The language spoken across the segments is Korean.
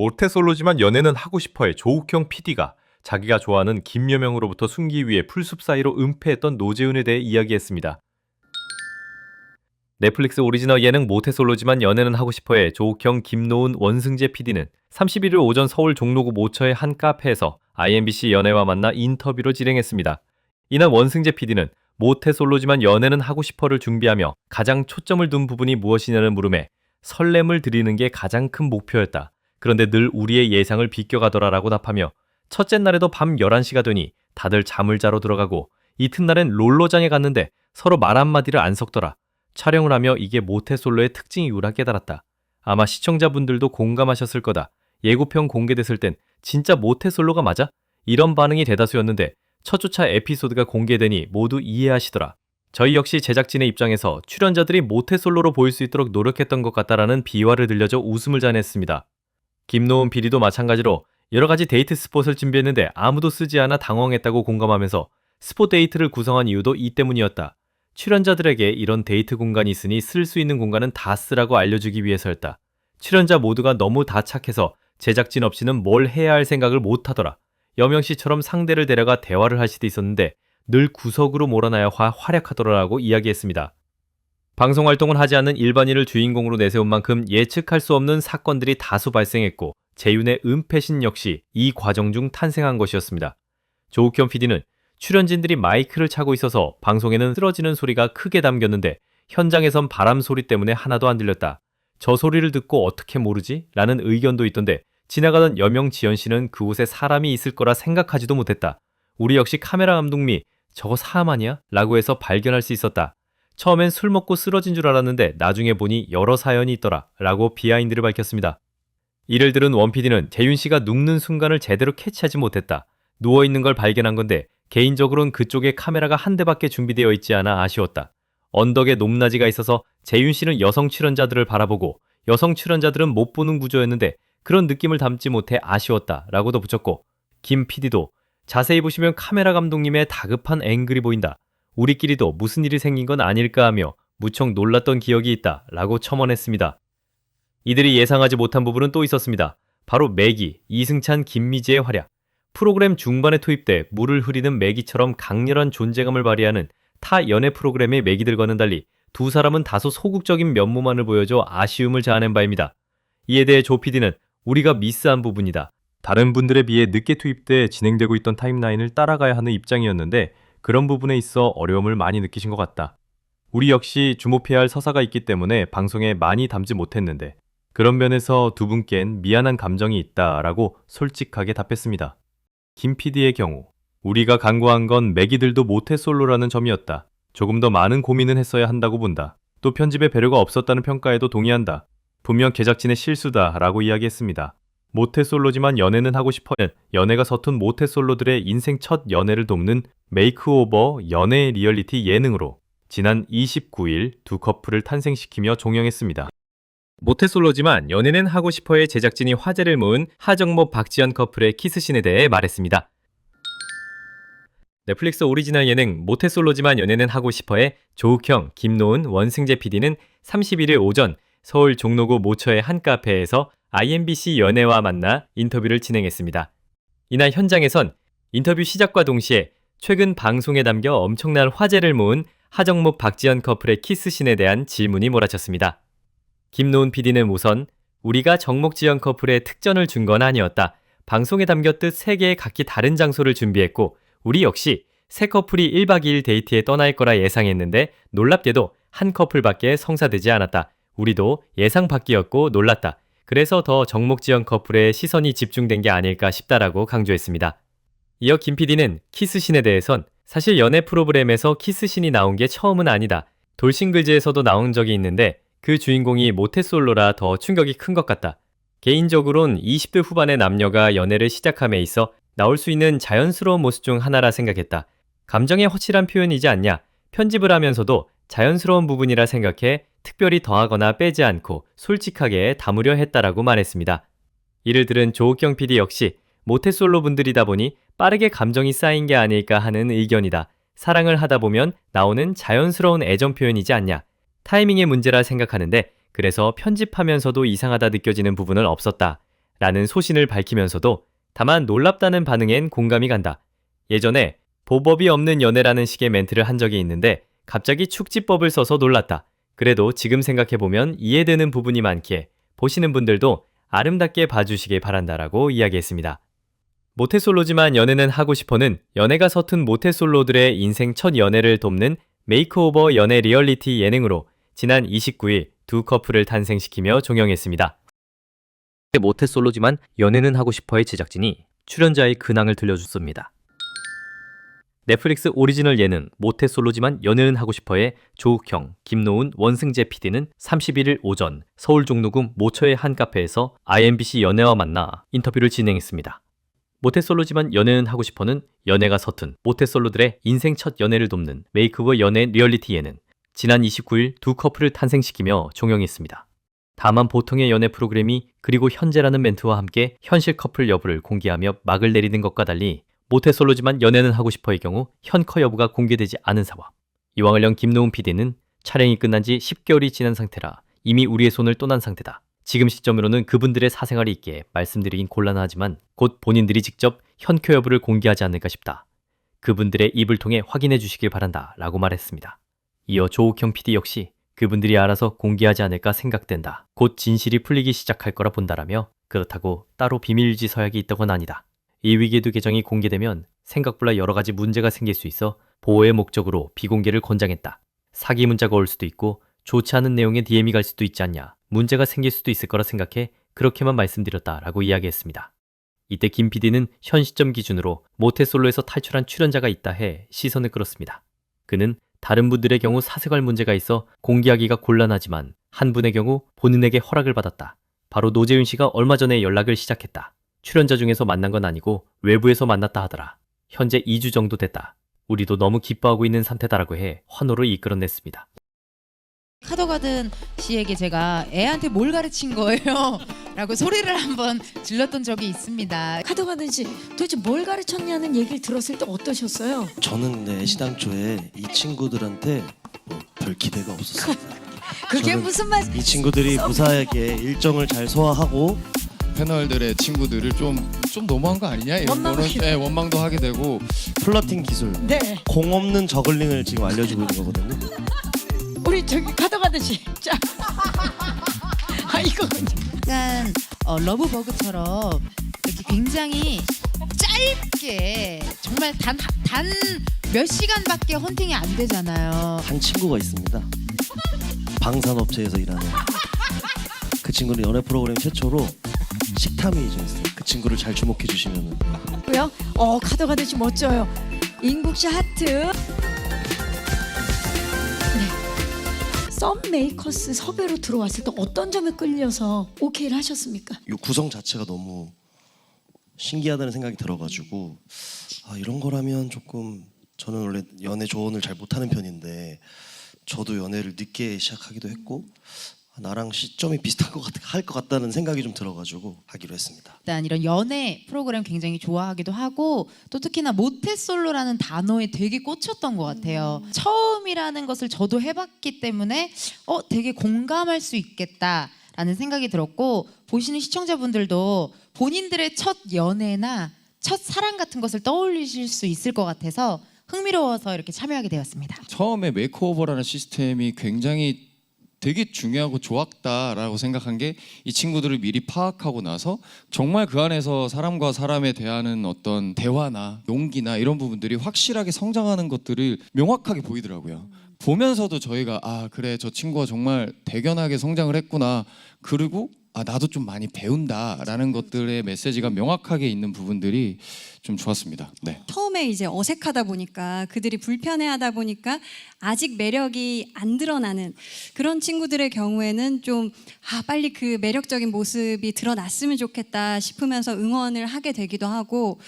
모태솔로지만 연애는 하고 싶어해 조욱형 PD가 자기가 좋아하는 김여명으로부터 숨기 위해 풀숲 사이로 은폐했던 노재훈에 대해 이야기했습니다. 넷플릭스 오리지널 예능 모태솔로지만 연애는 하고 싶어해 조욱형, 김노은, 원승재 PD는 31일 오전 서울 종로구 모처의 한 카페에서 IMBC 연애와 만나 인터뷰를 진행했습니다. 이날 원승재 PD는 모태솔로지만 연애는 하고 싶어를 준비하며 가장 초점을 둔 부분이 무엇이냐는 물음에 설렘을 드리는 게 가장 큰 목표였다. 그런데 늘 우리의 예상을 비껴가더라라고 답하며 첫째 날에도 밤 11시가 되니 다들 잠을 자러 들어가고 이튿날엔 롤러장에 갔는데 서로 말 한마디를 안 섞더라. 촬영을 하며 이게 모태솔로의 특징이구나 깨달았다. 아마 시청자분들도 공감하셨을 거다. 예고편 공개됐을 땐 진짜 모태솔로가 맞아? 이런 반응이 대다수였는데 첫 주차 에피소드가 공개되니 모두 이해하시더라. 저희 역시 제작진의 입장에서 출연자들이 모태솔로로 보일 수 있도록 노력했던 것 같다라는 비화를 들려줘 웃음을 자냈습니다. 김노은 PD도 마찬가지로 여러 가지 데이트 스폿을 준비했는데 아무도 쓰지 않아 당황했다고 공감하면서 스폿 데이트를 구성한 이유도 이 때문이었다. 출연자들에게 이런 데이트 공간이 있으니 쓸 수 있는 공간은 다 쓰라고 알려주기 위해서였다. 출연자 모두가 너무 다 착해서 제작진 없이는 뭘 해야 할 생각을 못하더라. 여명씨처럼 상대를 데려가 대화를 할 수도 있었는데 늘 구석으로 몰아놔야 활약하더라라고 이야기했습니다. 방송활동을 하지 않는 일반인을 주인공으로 내세운 만큼 예측할 수 없는 사건들이 다수 발생했고 재윤의 은폐신 역시 이 과정 중 탄생한 것이었습니다. 조욱현 PD는 출연진들이 마이크를 차고 있어서 방송에는 쓰러지는 소리가 크게 담겼는데 현장에선 바람 소리 때문에 하나도 안 들렸다. 저 소리를 듣고 어떻게 모르지? 라는 의견도 있던데 지나가던 여명 지연씨는 그곳에 사람이 있을 거라 생각하지도 못했다. 우리 역시 카메라 감독님이 저거 사람 아니야? 라고 해서 발견할 수 있었다. 처음엔 술 먹고 쓰러진 줄 알았는데 나중에 보니 여러 사연이 있더라 라고 비하인드를 밝혔습니다. 이를 들은 원PD는 재윤씨가 눕는 순간을 제대로 캐치하지 못했다. 누워있는 걸 발견한 건데 개인적으로는 그쪽에 카메라가 한 대밖에 준비되어 있지 않아 아쉬웠다. 언덕에 높낮이가 있어서 재윤씨는 여성 출연자들을 바라보고 여성 출연자들은 못 보는 구조였는데 그런 느낌을 담지 못해 아쉬웠다 라고도 붙였고 김 PD도 자세히 보시면 카메라 감독님의 다급한 앵글이 보인다. 우리끼리도 무슨 일이 생긴 건 아닐까 하며 무척 놀랐던 기억이 있다 라고 첨언했습니다. 이들이 예상하지 못한 부분은 또 있었습니다. 바로 매기, 이승찬, 김미지의 활약. 프로그램 중반에 투입돼 물을 흐리는 매기처럼 강렬한 존재감을 발휘하는 타 연애 프로그램의 매기들과는 달리 두 사람은 다소 소극적인 면모만을 보여줘 아쉬움을 자아낸 바입니다. 이에 대해 조 PD는 우리가 미스한 부분이다. 다른 분들에 비해 늦게 투입돼 진행되고 있던 타임라인을 따라가야 하는 입장이었는데 그런 부분에 있어 어려움을 많이 느끼신 것 같다. 우리 역시 주목해야 할 서사가 있기 때문에 방송에 많이 담지 못했는데 그런 면에서 두 분께는 미안한 감정이 있다라고 솔직하게 답했습니다. 김 PD의 경우 우리가 간과한 건 매기들도 모태솔로라는 점이었다. 조금 더 많은 고민은 했어야 한다고 본다. 또 편집에 배려가 없었다는 평가에도 동의한다. 분명 제작진의 실수다라고 이야기했습니다. 모태솔로지만 연애는 하고 싶어는 연애가 서툰 모태솔로들의 인생 첫 연애를 돕는 메이크오버 연애 리얼리티 예능으로 지난 29일 두 커플을 탄생시키며 종영했습니다. 모태솔로지만 연애는 하고 싶어의 제작진이 화제를 모은 하정모 박지연 커플의 키스신에 대해 말했습니다. 넷플릭스 오리지널 예능 모태솔로지만 연애는 하고 싶어의 조욱형, 김노은, 원승재 PD는 31일 오전 서울 종로구 모처의 한 카페에서 IMBC 연애와 만나 인터뷰를 진행했습니다. 이날 현장에선 인터뷰 시작과 동시에 최근 방송에 담겨 엄청난 화제를 모은 하정목 박지연 커플의 키스신에 대한 질문이 몰아쳤습니다. 김노은 PD는 우선 우리가 정목지연 커플에 특전을 준 건 아니었다. 방송에 담겼듯 세 개의 각기 다른 장소를 준비했고 우리 역시 세 커플이 1박 2일 데이트에 떠날 거라 예상했는데 놀랍게도 한 커플밖에 성사되지 않았다. 우리도 예상 밖이었고 놀랐다. 그래서 더 정목지연 커플에 시선이 집중된 게 아닐까 싶다라고 강조했습니다. 이어 김 PD는 키스신에 대해선 사실 연애 프로그램에서 키스신이 나온 게 처음은 아니다. 돌싱글즈에서도 나온 적이 있는데 그 주인공이 모태솔로라 더 충격이 큰 것 같다. 개인적으론 20대 후반의 남녀가 연애를 시작함에 있어 나올 수 있는 자연스러운 모습 중 하나라 생각했다. 감정의 허칠한 표현이지 않냐. 편집을 하면서도 자연스러운 부분이라 생각해 특별히 더하거나 빼지 않고 솔직하게 담으려 했다라고 말했습니다. 이를 들은 조욱경 PD 역시 모태솔로 분들이다 보니 빠르게 감정이 쌓인 게 아닐까 하는 의견이다. 사랑을 하다 보면 나오는 자연스러운 애정 표현이지 않냐. 타이밍의 문제라 생각하는데 그래서 편집하면서도 이상하다 느껴지는 부분은 없었다. 라는 소신을 밝히면서도 다만 놀랍다는 반응엔 공감이 간다. 예전에 보법이 없는 연애라는 식의 멘트를 한 적이 있는데 갑자기 축지법을 써서 놀랐다. 그래도 지금 생각해보면 이해되는 부분이 많기에 보시는 분들도 아름답게 봐주시길 바란다라고 이야기했습니다. 모태솔로지만 연애는 하고 싶어는 연애가 서툰 모태솔로들의 인생 첫 연애를 돕는 메이크오버 연애 리얼리티 예능으로 지난 29일 두 커플을 탄생시키며 종영했습니다. 모태솔로지만 연애는 하고 싶어의 제작진이 출연자의 근황을 들려줬습니다. 넷플릭스 오리지널 예능 모태솔로지만 연애는 하고 싶어의 조욱형, 김노운, 원승재 PD는 31일 오전 서울 종로구 모처의 한 카페에서 IMBC 연애와 만나 인터뷰를 진행했습니다. 모태솔로지만 연애는 하고 싶어는 연애가 서툰 모태솔로들의 인생 첫 연애를 돕는 메이크오버 연애 리얼리티 예능 지난 29일 두 커플을 탄생시키며 종영했습니다. 다만 보통의 연애 프로그램이 그리고 현재라는 멘트와 함께 현실 커플 여부를 공개하며 막을 내리는 것과 달리 모태솔로지만 연애는 하고 싶어의 경우 현커 여부가 공개되지 않은 상황. 이왕을령 김노은 PD는 촬영이 끝난 지 10개월이 지난 상태라 이미 우리의 손을 떠난 상태다. 지금 시점으로는 그분들의 사생활이 있기에 말씀드리긴 곤란하지만 곧 본인들이 직접 현커 여부를 공개하지 않을까 싶다. 그분들의 입을 통해 확인해 주시길 바란다 라고 말했습니다. 이어 조욱형 PD 역시 그분들이 알아서 공개하지 않을까 생각된다. 곧 진실이 풀리기 시작할 거라 본다라며 그렇다고 따로 비밀유지 서약이 있다곤 아니다. 이 위기에도 계정이 공개되면 생각보다 여러 가지 문제가 생길 수 있어 보호의 목적으로 비공개를 권장했다. 사기 문자가 올 수도 있고 좋지 않은 내용의 DM이 갈 수도 있지 않냐. 문제가 생길 수도 있을 거라 생각해 그렇게만 말씀드렸다라고 이야기했습니다. 이때 김 PD는 현 시점 기준으로 모태솔로에서 탈출한 출연자가 있다 해 시선을 끌었습니다. 그는 다른 분들의 경우 사생활 문제가 있어 공개하기가 곤란하지만 한 분의 경우 본인에게 허락을 받았다. 바로 노재윤 씨가 얼마 전에 연락을 시작했다. 출연자 중에서 만난 건 아니고 외부에서 만났다 하더라. 현재 2주 정도 됐다. 우리도 너무 기뻐하고 있는 상태다라고 해 환호를 이끌어냈습니다. 카더가든 씨에게 제가 애한테 뭘 가르친 거예요? 라고 소리를 한번 질렀던 적이 있습니다. 카더가든 씨 도대체 뭘 가르쳤냐는 얘기를 들었을 때 어떠셨어요? 저는 근데 애시당초에 이 친구들한테 별 기대가 없었어요. 그게 저는 무슨 말? 이 친구들이 무사하게 일정을 잘 소화하고 패널들의 친구들을 좀 너무한 거 아니냐 이런 거는 원망도 하게 되고 플러팅 기술, 네, 공 없는 저글링을 지금 알려주고 있는 거거든요. 우리 저기 카더가든 씨, 자, 이거 약간 러브버그처럼 이렇게 굉장히 짧게 정말 단 몇 시간밖에 헌팅이 안 되잖아요. 한 친구가 있습니다. 방산업체에서 일하는 그 친구는 연애 프로그램 최초로 식탐이이전했어요. 그 친구를 잘 주목해 주시면은. 고요. 카더가든 씨 멋져요. 인국씨 하트. 네. 썸 메이커스 섭외로 들어왔을 때 어떤 점에 끌려서 오케이를 하셨습니까? 이 구성 자체가 너무 신기하다는 생각이 들어가지고 이런 거라면 조금 저는 원래 연애 조언을 잘 못하는 편인데 저도 연애를 늦게 시작하기도 했고 나랑 시점이 비슷한 할 것 같다는 생각이 좀 들어가지고 하기로 했습니다. 일단 이런 연애 프로그램 굉장히 좋아하기도 하고 또 특히나 모태솔로라는 단어에 되게 꽂혔던 것 같아요. 처음이라는 것을 저도 해봤기 때문에 되게 공감할 수 있겠다라는 생각이 들었고 보시는 시청자분들도 본인들의 첫 연애나 첫 사랑 같은 것을 떠올리실 수 있을 것 같아서 흥미로워서 이렇게 참여하게 되었습니다. 처음에 메이크오버라는 시스템이 굉장히 되게 중요하고 좋았다라고 생각한 게 이 친구들을 미리 파악하고 나서 정말 그 안에서 사람과 사람에 대하는 어떤 대화나 용기나 이런 부분들이 확실하게 성장하는 것들을 명확하게 보이더라고요. 보면서도 저희가 그래 저 친구가 정말 대견하게 성장을 했구나. 그리고 나도 좀 많이 배운다라는 것들의 메시지가 명확하게 있는 부분들이 좀 좋았습니다. 네. 처음에 이제 어색하다 보니까 그들이 불편해하다 보니까 아직 매력이 안 드러나는 그런 친구들의 경우에는 좀 빨리 그 매력적인 모습이 드러났으면 좋겠다 싶으면서 응원을 하게 되기도 하고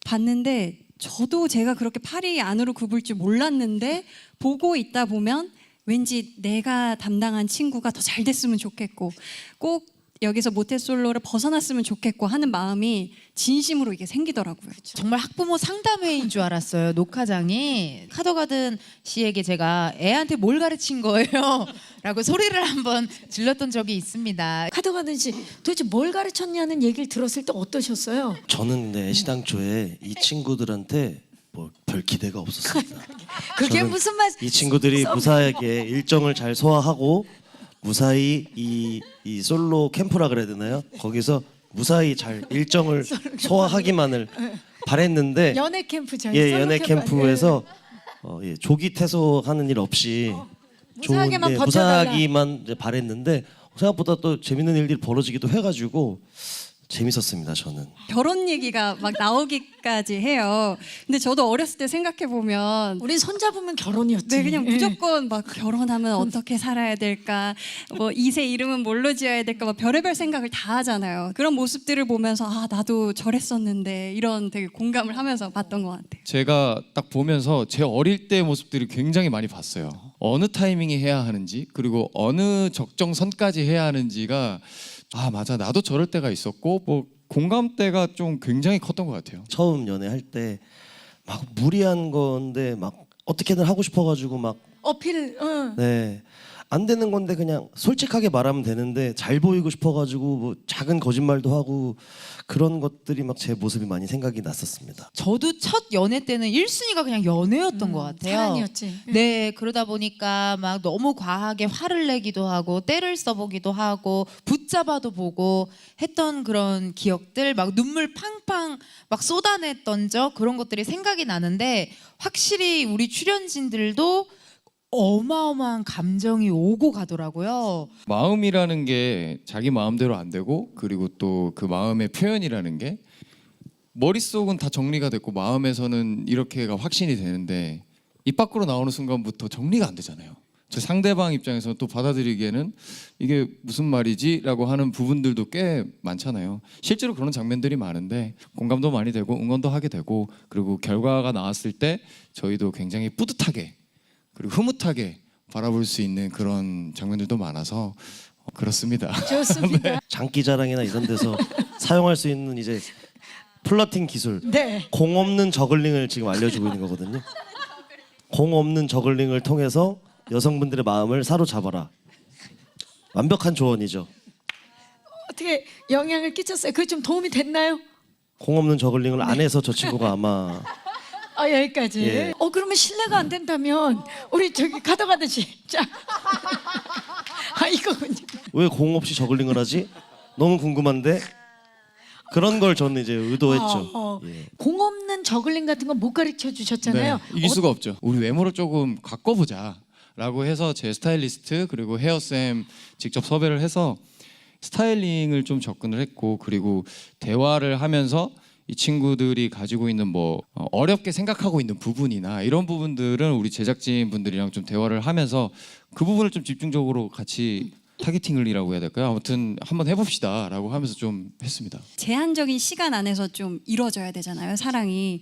봤는데 저도 제가 그렇게 팔이 안으로 굽을 줄 몰랐는데 보고 있다 보면 왠지 내가 담당한 친구가 더 잘 됐으면 좋겠고 꼭 여기서 모태솔로를 벗어났으면 좋겠고 하는 마음이 진심으로 이게 생기더라고요. 정말 학부모 상담회인 줄 알았어요. 녹화장이. 카더가든 씨에게 제가 애한테 뭘 가르친 거예요? 라고 소리를 한번 질렀던 적이 있습니다. 카더가든 씨 도대체 뭘 가르쳤냐는 얘기를 들었을 때 어떠셨어요? 저는 근데 애시당초에 이 친구들한테 뭐 별 기대가 없었습니다. 그게 저는 무슨 말? 이 친구들이 무사하게 일정을 잘 소화하고 무사히 이 솔로 캠프라 그래야 되나요? 거기서 무사히 잘 일정을 소화하기만을 바랬는데 연애 캠프 저희 예, 솔로 연애 캠프 캠프에서 예, 조기 퇴소하는 일 없이 무사하게만 좋은, 버텨달라. 무사하기만 이제 바랬는데 생각보다 또 재밌는 일들이 벌어지기도 해가지고 재밌었습니다. 저는. 결혼 얘기가 막 나오기까지 해요. 근데 저도 어렸을 때 생각해 보면 우리 손잡으면 결혼이었지. 네, 그냥 예. 무조건 막 결혼하면 어떻게 살아야 될까, 뭐 2세 이름은 뭘로 지어야 될까, 막 별의별 생각을 다 하잖아요. 그런 모습들을 보면서 아 나도 저랬었는데 이런 되게 공감을 하면서 봤던 것 같아요. 제가 딱 보면서 제 어릴 때 모습들이 굉장히 많이 봤어요. 어느 타이밍에 해야 하는지 그리고 어느 적정선까지 해야 하는지가 아 맞아 나도 저럴 때가 있었고 뭐 공감대가 좀 굉장히 컸던 것 같아요. 처음 연애할 때 막 무리한 건데 막 어떻게든 하고 싶어가지고 막 어필. 네. 안 되는 건데 그냥 솔직하게 말하면 되는데 잘 보이고 싶어가지고 뭐 작은 거짓말도 하고 그런 것들이 막 제 모습이 많이 생각이 났었습니다. 저도 첫 연애 때는 1순위가 그냥 연애였던 것 같아요. 사랑이었지. 네, 그러다 보니까 막 너무 과하게 화를 내기도 하고 때를 써보기도 하고 붙잡아도 보고 했던 그런 기억들, 막 눈물 팡팡 막 쏟아냈던 적 그런 것들이 생각이 나는데 확실히 우리 출연진들도 어마어마한 감정이 오고 가더라고요. 마음이라는 게 자기 마음대로 안 되고 그리고 또 그 마음의 표현이라는 게 머릿속은 다 정리가 됐고 마음에서는 이렇게가 확신이 되는데 입 밖으로 나오는 순간부터 정리가 안 되잖아요. 저 상대방 입장에서 또 받아들이기에는 이게 무슨 말이지? 라고 하는 부분들도 꽤 많잖아요. 실제로 그런 장면들이 많은데 공감도 많이 되고 응원도 하게 되고 그리고 결과가 나왔을 때 저희도 굉장히 뿌듯하게 그리고 흐뭇하게 바라볼 수 있는 그런 장면들도 많아서 그렇습니다. 좋습니다. 장기자랑이나 이런 데서 사용할 수 있는 이제 플러팅 기술 네. 공 없는 저글링을 지금 알려주고 있는 거거든요. 공 없는 저글링을 통해서 여성분들의 마음을 사로잡아라. 완벽한 조언이죠. 어떻게 영향을 끼쳤어요? 그게 좀 도움이 됐나요? 공 없는 저글링을 안 해서 저 친구가 아마 여기까지. 예. 그러면 신뢰가 안 된다면 우리 저기 가져가듯이. 자. 이거군요. 왜 공 없이 저글링을 하지? 너무 궁금한데 그런 걸 저는 이제 의도했죠. 예. 공 없는 저글링 같은 건 못 가르쳐 주셨잖아요. 네, 이길 수가 없죠. 우리 외모를 조금 바꿔보자라고 해서 제 스타일리스트 그리고 헤어쌤 직접 섭외를 해서 스타일링을 좀 접근을 했고 그리고 대화를 하면서 이 친구들이 가지고 있는 뭐 어렵게 생각하고 있는 부분이나 이런 부분들은 우리 제작진 분들이랑 좀 대화를 하면서 그 부분을 좀 집중적으로 같이 타겟팅을이라고 해야 될까요? 아무튼 한번 해봅시다라고 하면서 좀 했습니다. 제한적인 시간 안에서 좀 이루어져야 되잖아요, 사랑이.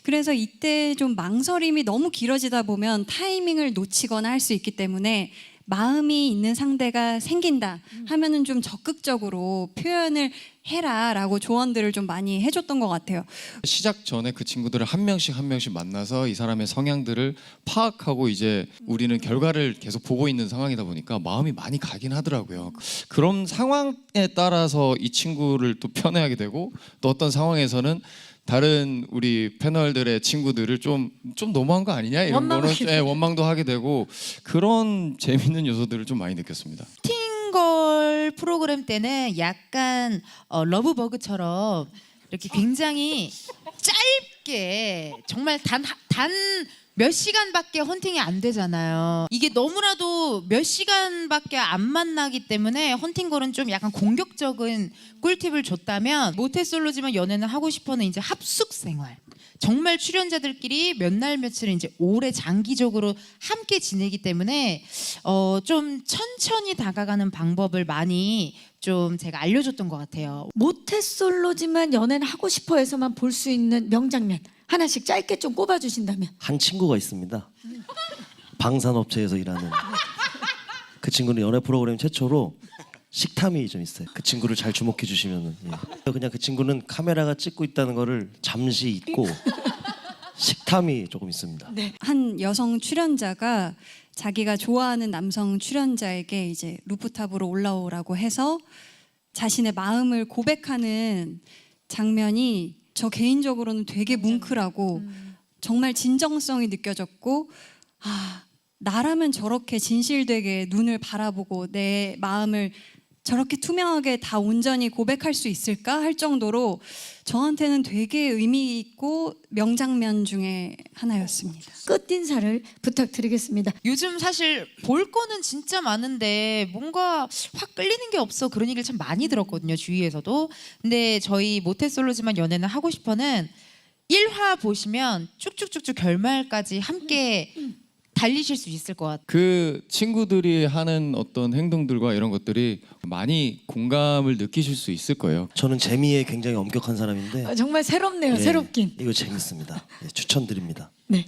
그래서 이때 좀 망설임이 너무 길어지다 보면 타이밍을 놓치거나 할 수 있기 때문에 마음이 있는 상대가 생긴다 하면은 좀 적극적으로 표현을 해라라고 조언들을 좀 많이 해줬던 것 같아요. 시작 전에 그 친구들을 한 명씩 만나서 이 사람의 성향들을 파악하고 이제 우리는 결과를 계속 보고 있는 상황이다 보니까 마음이 많이 가긴 하더라고요. 그런 상황에 따라서 이 친구를 또 편애하게 되고 또 어떤 상황에서는 다른 우리 패널들의 친구들을 좀 너무한 거 아니냐 이런 거는 원망도 하게 되고 그런 재밌는 요소들을 좀 많이 느꼈습니다. 팅걸 프로그램 때는 약간 러브버그처럼 이렇게 굉장히 짧게 정말 단 몇 시간밖에 헌팅이 안 되잖아요. 이게 너무나도 몇 시간밖에 안 만나기 때문에 헌팅걸은 좀 약간 공격적인 꿀팁을 줬다면 모태솔로지만 연애는 하고 싶어는 이제 합숙 생활. 정말 출연자들끼리 몇 날 며칠을 이제 오래 장기적으로 함께 지내기 때문에 좀 천천히 다가가는 방법을 많이 좀 제가 알려줬던 것 같아요. 모태솔로지만 연애는 하고 싶어해서만 볼 수 있는 명장면 하나씩 짧게 좀 꼽아주신다면. 한 친구가 있습니다. 방산업체에서 일하는 그 친구는 연애 프로그램 최초로 식탐이 좀 있어요. 그 친구를 잘 주목해 주시면은 그냥 그 친구는 카메라가 찍고 있다는 거를 잠시 잊고 식탐이 조금 있습니다. 한 여성 출연자가 자기가 좋아하는 남성 출연자에게 이제 루프탑으로 올라오라고 해서 자신의 마음을 고백하는 장면이 저 개인적으로는 되게 뭉클하고 정말 진정성이 느껴졌고, 아, 나라면 저렇게 진실되게 눈을 바라보고 내 마음을 저렇게 투명하게 다 온전히 고백할 수 있을까 할 정도로 저한테는 되게 의미 있고 명장면 중에 하나였습니다. 끝인사를 부탁드리겠습니다. 요즘 사실 볼 거는 진짜 많은데 뭔가 확 끌리는 게 없어, 그런 얘기를 참 많이 들었거든요, 주위에서도. 근데 저희 모태솔로지만 연애는 하고 싶어는 1화 보시면 쭉쭉쭉쭉 결말까지 함께 달리실 수 있을 것 같아요. 그 친구들이 하는 어떤 행동들과 이런 것들이 많이 공감을 느끼실 수 있을 거예요. 저는 재미에 굉장히 엄격한 사람인데 정말 새롭네요. 예, 새롭긴. 이거 재밌습니다. 예, 추천드립니다. 네.